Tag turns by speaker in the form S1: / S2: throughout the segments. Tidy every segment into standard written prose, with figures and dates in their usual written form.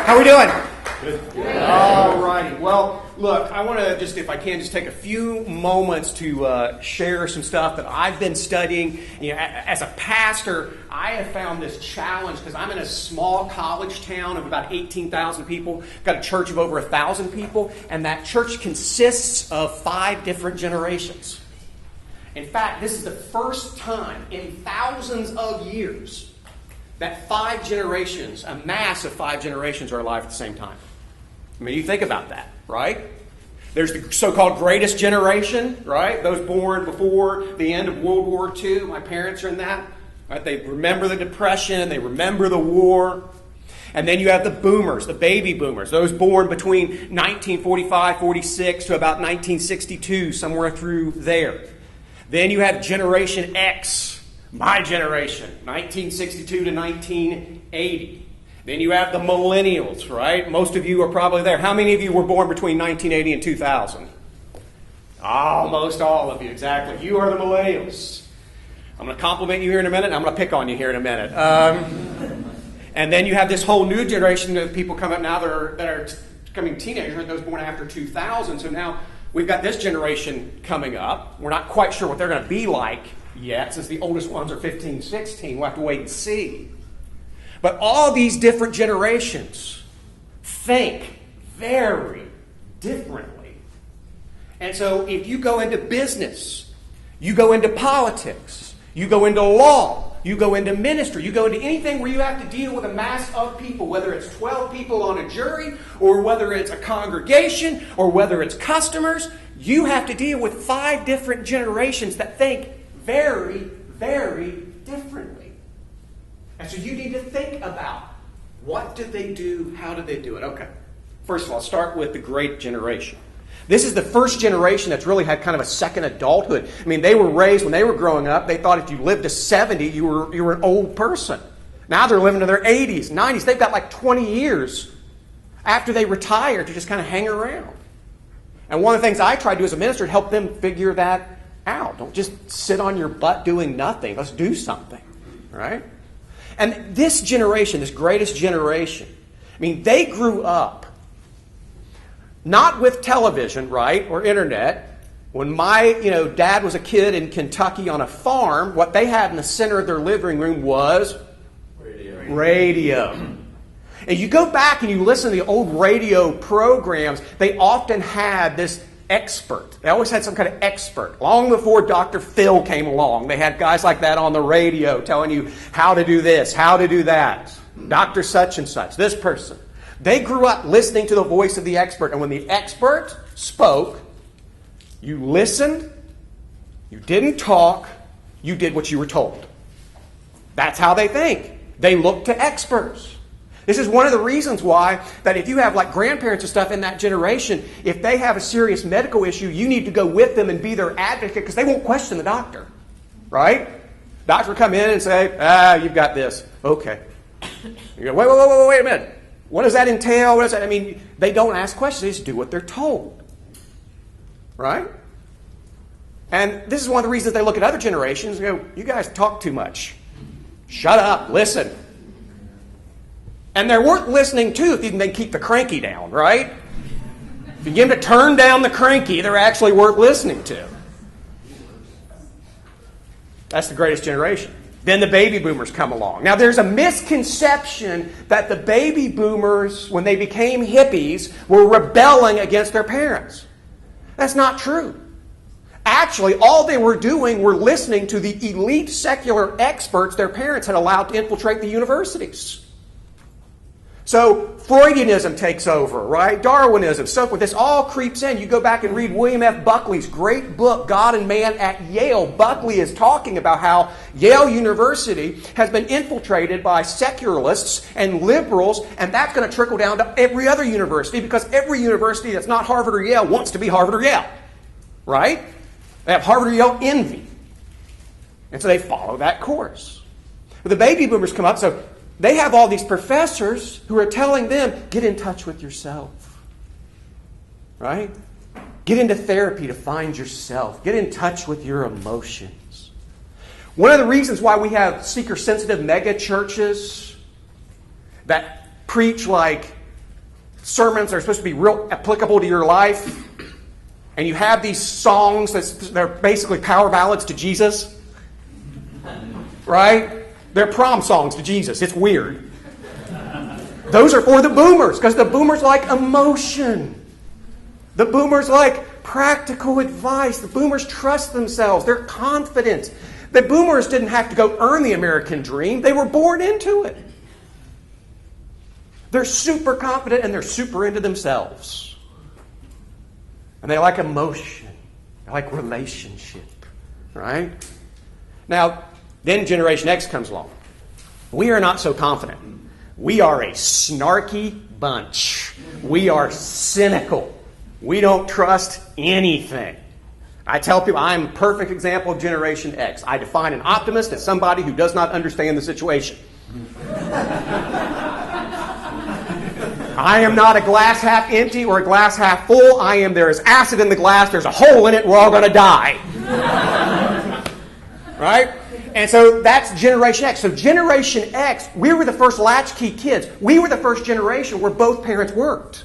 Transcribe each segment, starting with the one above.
S1: How are we doing? Good. All righty. Well, look, I want to just, if I can, just take a few moments to share some stuff that I've been studying. You know, as a pastor, I have found this challenge because I'm in a small college town of about 18,000 people. Got a church of over 1,000 people, and that church consists of 5 different generations. In fact, this is the first time in thousands of years that 5 generations, a mass of 5 generations, are alive at the same time. I mean, you think about that, right? There's the so-called greatest generation, right? Those born before the end of World War II. My parents are in that. Right? They remember the Depression. They remember the war. And then you have the boomers, the baby boomers, those born between 1945, 46 to about 1962, somewhere through there. Then you have Generation X, my generation, 1962 to 1980. Then you have the Millennials, right? Most of you are probably there. How many of you were born between 1980 and 2000? Almost all of you, exactly. You are the Millennials. I'm going to compliment you here in a minute, and I'm going to pick on you here in a minute. And then you have this whole new generation of people coming up now that are becoming teenagers, those born after 2000. So now we've got this generation coming up. We're not quite sure what they're going to be like yet, since the oldest ones are 15, 16. We'll have to wait and see. But all these different generations think very differently. And so if you go into business, you go into politics, you go into law, you go into ministry, you go into anything where you have to deal with a mass of people, whether it's 12 people on a jury, or whether it's a congregation, or whether it's customers, you have to deal with 5 different generations that think very, very differently. And so you need to think about, what did they do? How did they do it? Okay. First of all, start with the great generation. This is the first generation that's really had kind of a second adulthood. I mean, they were raised, when they were growing up, they thought if you lived to 70, you were an old person. Now they're living to their 80s, 90s. They've got like 20 years after they retire to just kind of hang around. And one of the things I try to do as a minister is help them figure that out. Don't just sit on your butt doing nothing. Let's do something, right? And this generation, this greatest generation, I mean, they grew up not with television, right, or internet. When my dad was a kid in Kentucky on a farm, what they had in the center of their living room was radio. And you go back and you listen to the old radio programs, they often had this expert. They always had some kind of expert. Long before Dr. Phil came along, they had guys like that on the radio telling you how to do this, how to do that. Dr. such and such, this person. They grew up listening to the voice of the expert. And when the expert spoke, you listened, you didn't talk, you did what you were told. That's how they think. They look to experts. This is one of the reasons why that if you have like grandparents and stuff in that generation, if they have a serious medical issue, you need to go with them and be their advocate because they won't question the doctor. Right? Doctor will come in and say, you've got this. Okay. You go, wait a minute. What does that entail? What does that? I mean, they don't ask questions. They just do what they're told. Right? And this is one of the reasons they look at other generations and go, you guys talk too much. Shut up. Listen. And they're worth listening to if you can keep the cranky down, right? If you get them to turn down the cranky, they're actually worth listening to. That's the greatest generation. Then the baby boomers come along. Now there's a misconception that the baby boomers, when they became hippies, were rebelling against their parents. That's not true. Actually, all they were doing were listening to the elite secular experts their parents had allowed to infiltrate the universities. So Freudianism takes over, right? Darwinism, so forth. This all creeps in. You go back and read William F. Buckley's great book, God and Man at Yale. Buckley is talking about how Yale University has been infiltrated by secularists and liberals, and that's going to trickle down to every other university because every university that's not Harvard or Yale wants to be Harvard or Yale, right? They have Harvard or Yale envy. And so they follow that course. But the baby boomers come up, so they have all these professors who are telling them, get in touch with yourself. Right? Get into therapy to find yourself. Get in touch with your emotions. One of the reasons why we have seeker-sensitive mega churches that preach like sermons that are supposed to be real applicable to your life, and you have these songs that are basically power ballads to Jesus, right? They're prom songs to Jesus. It's weird. Those are for the boomers, because the boomers like emotion. The boomers like practical advice. The boomers trust themselves. They're confident. The boomers didn't have to go earn the American dream. They were born into it. They're super confident and they're super into themselves. And they like emotion. They like relationship. Right? Now, then Generation X comes along. We are not so confident. We are a snarky bunch. We are cynical. We don't trust anything. I tell people I'm a perfect example of Generation X. I define an optimist as somebody who does not understand the situation. I am not a glass half empty or a glass half full. I am, there is acid in the glass, there's a hole in it, we're all going to die. Right? And so that's Generation X. So Generation X, we were the first latchkey kids. We were the first generation where both parents worked.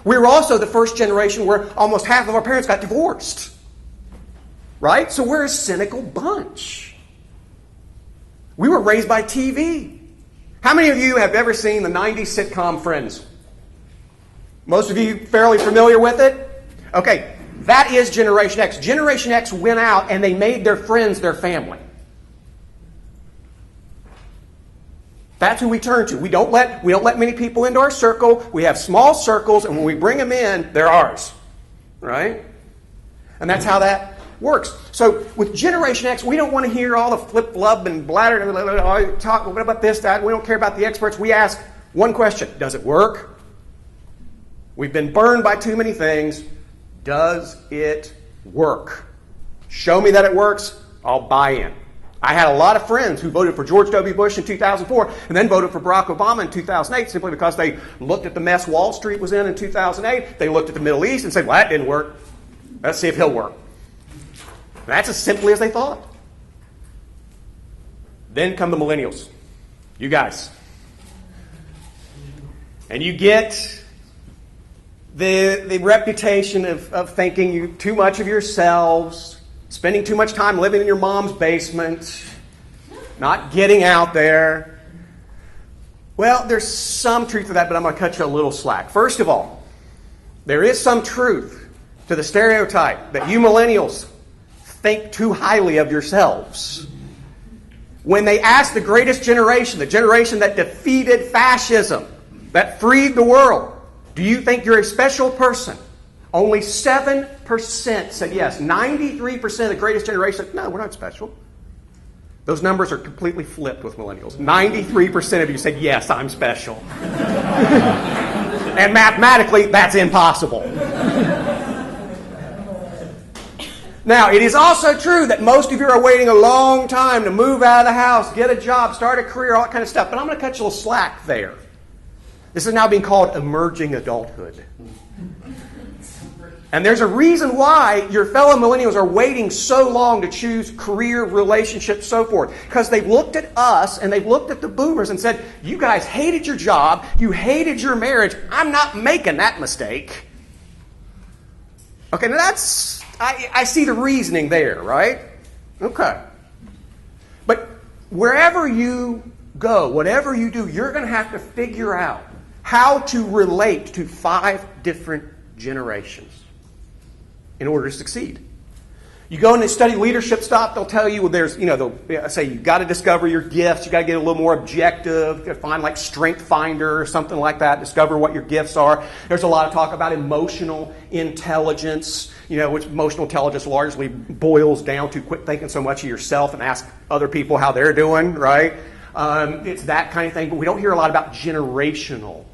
S1: We were also the first generation where almost half of our parents got divorced. Right? So we're a cynical bunch. We were raised by TV. How many of you have ever seen the 90s sitcom Friends? Most of you fairly familiar with it? Okay, that is Generation X. Generation X went out and they made their friends their family. That's who we turn to. We don't let many people into our circle. We have small circles, and when we bring them in, they're ours. Right? And that's how that works. So with Generation X, we don't want to hear all the flip-flub and bladder, talk what about this, that. We don't care about the experts. We ask one question. Does it work? We've been burned by too many things. Does it work? Show me that it works. I'll buy in. I had a lot of friends who voted for George W. Bush in 2004 and then voted for Barack Obama in 2008 simply because they looked at the mess Wall Street was in 2008. They looked at the Middle East and said, well, that didn't work. Let's see if he'll work. That's as simply as they thought. Then come the Millennials. You guys. And you get the reputation of thinking you too much of yourselves, spending too much time living in your mom's basement, not getting out there. Well, there's some truth to that, but I'm going to cut you a little slack. First of all, there is some truth to the stereotype that you millennials think too highly of yourselves. When they ask the greatest generation, the generation that defeated fascism, that freed the world, do you think you're a special person? Only 7% said yes. 93% of the greatest generation said, no, we're not special. Those numbers are completely flipped with millennials. 93% of you said, yes, I'm special. And mathematically, that's impossible. Now, it is also true that most of you are waiting a long time to move out of the house, get a job, start a career, all that kind of stuff. But I'm going to cut you a little slack there. This is now being called emerging adulthood. And there's a reason why your fellow millennials are waiting so long to choose career, relationships, so forth. Because they've looked at us and they've looked at the boomers and said, you guys hated your job, you hated your marriage, I'm not making that mistake. Okay, now that's, I see the reasoning there, right? Okay. But wherever you go, whatever you do, you're going to have to figure out how to relate to 5 different generations in order to succeed. You go and study leadership stuff, they'll tell you, well, there's, they'll say you've got to discover your gifts, you've got to get a little more objective, you got to find like Strength Finder or something like that, discover what your gifts are. There's a lot of talk about emotional intelligence, which emotional intelligence largely boils down to quit thinking so much of yourself and ask other people how they're doing, right? It's that kind of thing, but we don't hear a lot about generational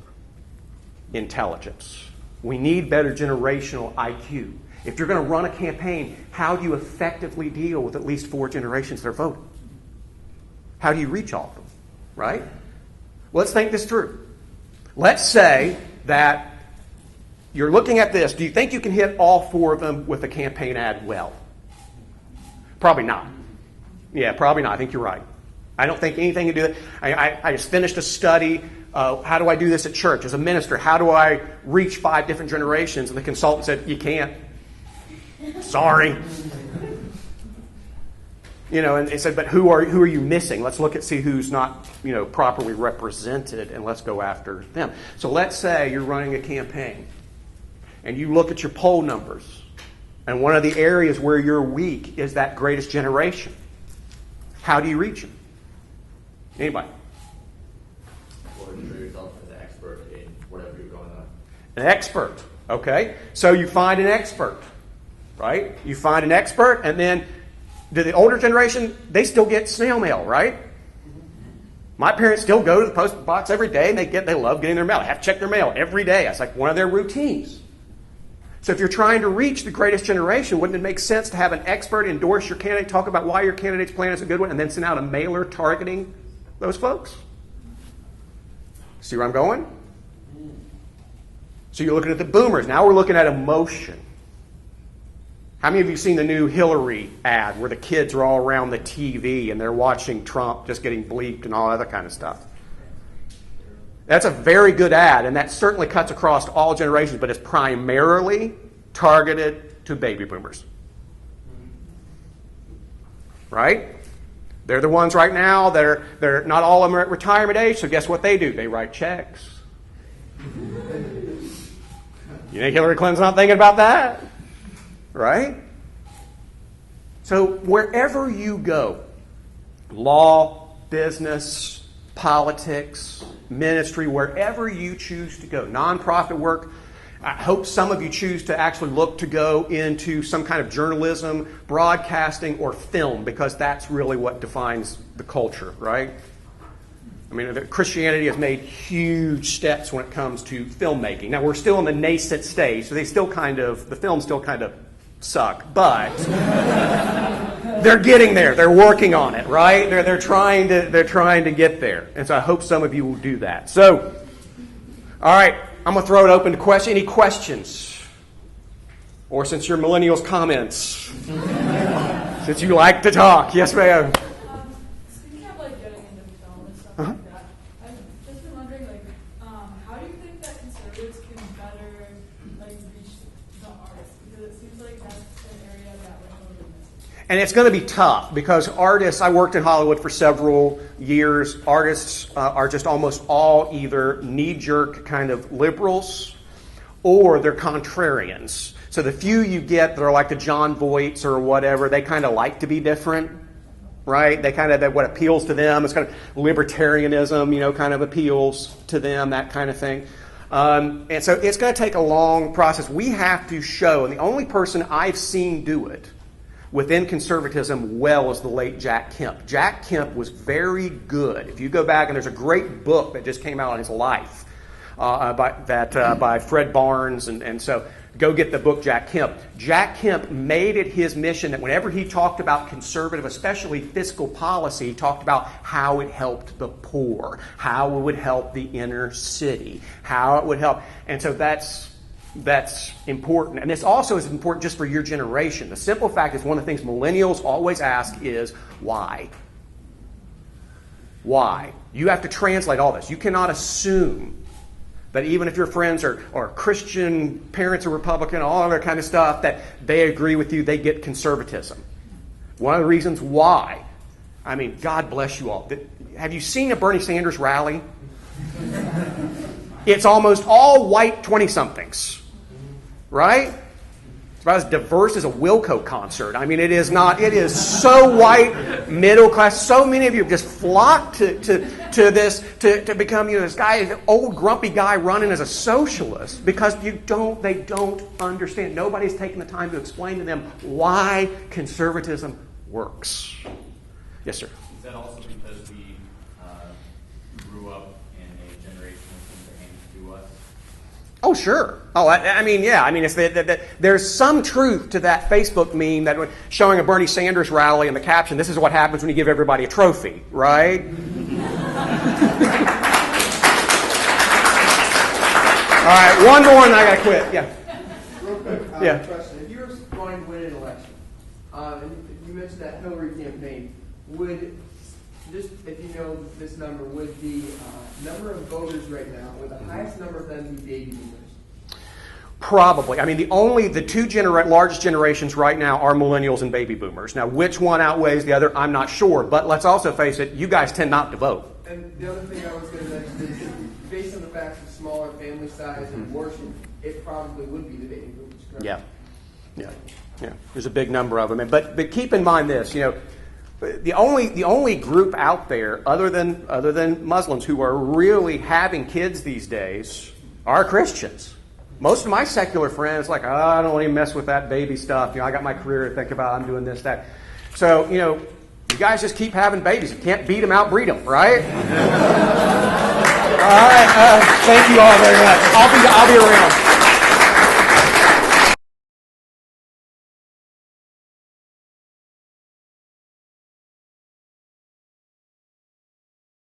S1: intelligence. We need better generational IQ. If you're going to run a campaign, how do you effectively deal with at least 4 generations that are voting? How do you reach all of them? Right? Well, let's think this through. Let's say that you're looking at this. Do you think you can hit all 4 of them with a campaign ad well? Probably not. Yeah, probably not. I think you're right. I don't think anything to do with it. I just finished a study. How do I do this at church? As a minister, how do I reach 5 different generations? And the consultant said, you can't. Sorry. And they said, but who are you missing? Let's look at see who's not, properly represented, and let's go after them. So let's say you're running a campaign, and you look at your poll numbers, and one of the areas where you're weak is that greatest generation. How do you reach them? Anybody?
S2: Portray yourself as an expert in whatever you're going on.
S1: An expert, okay? So you find an expert, right? You find an expert, and then the older generation, they still get snail mail, right? My parents still go to the post box every day, and they love getting their mail. They have to check their mail every day. It's like one of their routines. So if you're trying to reach the greatest generation, wouldn't it make sense to have an expert endorse your candidate, talk about why your candidate's plan is a good one, and then send out a mailer targeting those folks? See where I'm going? So you're looking at the boomers. Now we're looking at emotion. How many of you seen the new Hillary ad where the kids are all around the TV and they're watching Trump just getting bleeped and all other kind of stuff? That's a very good ad, and that certainly cuts across all generations, but it's primarily targeted to baby boomers. Right? They're the ones right now that they're not all of them are at retirement age, so guess what they do? They write checks. You think Hillary Clinton's not thinking about that? Right? So wherever you go, law, business, politics, ministry, wherever you choose to go, nonprofit work, I hope some of you choose to actually look to go into some kind of journalism, broadcasting, or film, because that's really what defines the culture, right? I mean, Christianity has made huge steps when it comes to filmmaking. Now, we're still in the nascent stage, so the films still kind of suck, but they're getting there. They're working on it, right? They're trying to get there. And so I hope some of you will do that. So, all right, I'm going to throw it open to questions. Any questions? Or since you're millennials, comments? Since you like to talk. Yes, ma'am.
S3: Speaking of getting into film and stuff like that, I've just been wondering how do you think that conservatives can better reach the artists? Because it seems like that's an area that we're totally missing.
S1: And it's going to be tough because artists, I worked in Hollywood for several years. Artists are just almost all either knee-jerk kind of liberals or they're contrarians. So the few you get that are like the John Voights or whatever, they kind of like to be different, right? They kind of, what appeals to them is kind of libertarianism, kind of appeals to them, that kind of thing. And so it's going to take a long process. We have to show, and the only person I've seen do it within conservatism well is the late Jack Kemp. Jack Kemp was very good. If you go back, and there's a great book that just came out on his life by Fred Barnes, and so go get the book Jack Kemp. Jack Kemp made it his mission that whenever he talked about conservative, especially fiscal policy, he talked about how it helped the poor, how it would help the inner city, how it would help. And so that's important. And this also is important just for your generation. The simple fact is one of the things millennials always ask is, why? Why? You have to translate all this. You cannot assume that even if your friends are Christian, parents are Republican, all other kind of stuff, that they agree with you, they get conservatism. One of the reasons why, I mean, God bless you all. Have you seen a Bernie Sanders rally? It's almost all white 20-somethings. Right? It's about as diverse as a Wilco concert. I mean, it is so white, middle class. So many of you have just flocked to this, to become, this guy, this old grumpy guy running as a socialist because they don't understand. Nobody's taken the time to explain to them why conservatism works. Yes, sir.
S2: Is that also because we grew up in a generation of things that came to us?
S1: Oh, sure. Oh, I mean, yeah. I mean, it's there's some truth to that Facebook meme that showing a Bernie Sanders rally and the caption, "This is what happens when you give everybody a trophy," right? All right, one more and I got to quit. Yeah.
S4: Real quick,
S1: Yeah.
S4: question. If you were going to win an election, and you mentioned that Hillary campaign, would just if you know this number, would the number of voters right now, would the highest number of them be baby boomers?
S1: Probably. I mean, the two largest generations right now are millennials and baby boomers. Now, which one outweighs the other, I'm not sure. But let's also face it, you guys tend not to vote.
S4: And the other thing I was going to mention is, based on the fact of smaller family size and abortion, it probably would be the baby boomers, correct?
S1: Yeah. There's a big number of them. But keep in mind this, the only group out there other than Muslims who are really having kids these days are Christians. Most of my secular friends like, I don't want to mess with that baby stuff. I got my career to think about. I'm doing this, that. So, you guys just keep having babies. You can't beat them, outbreed them, right? All right. Thank you all very much. I'll be around.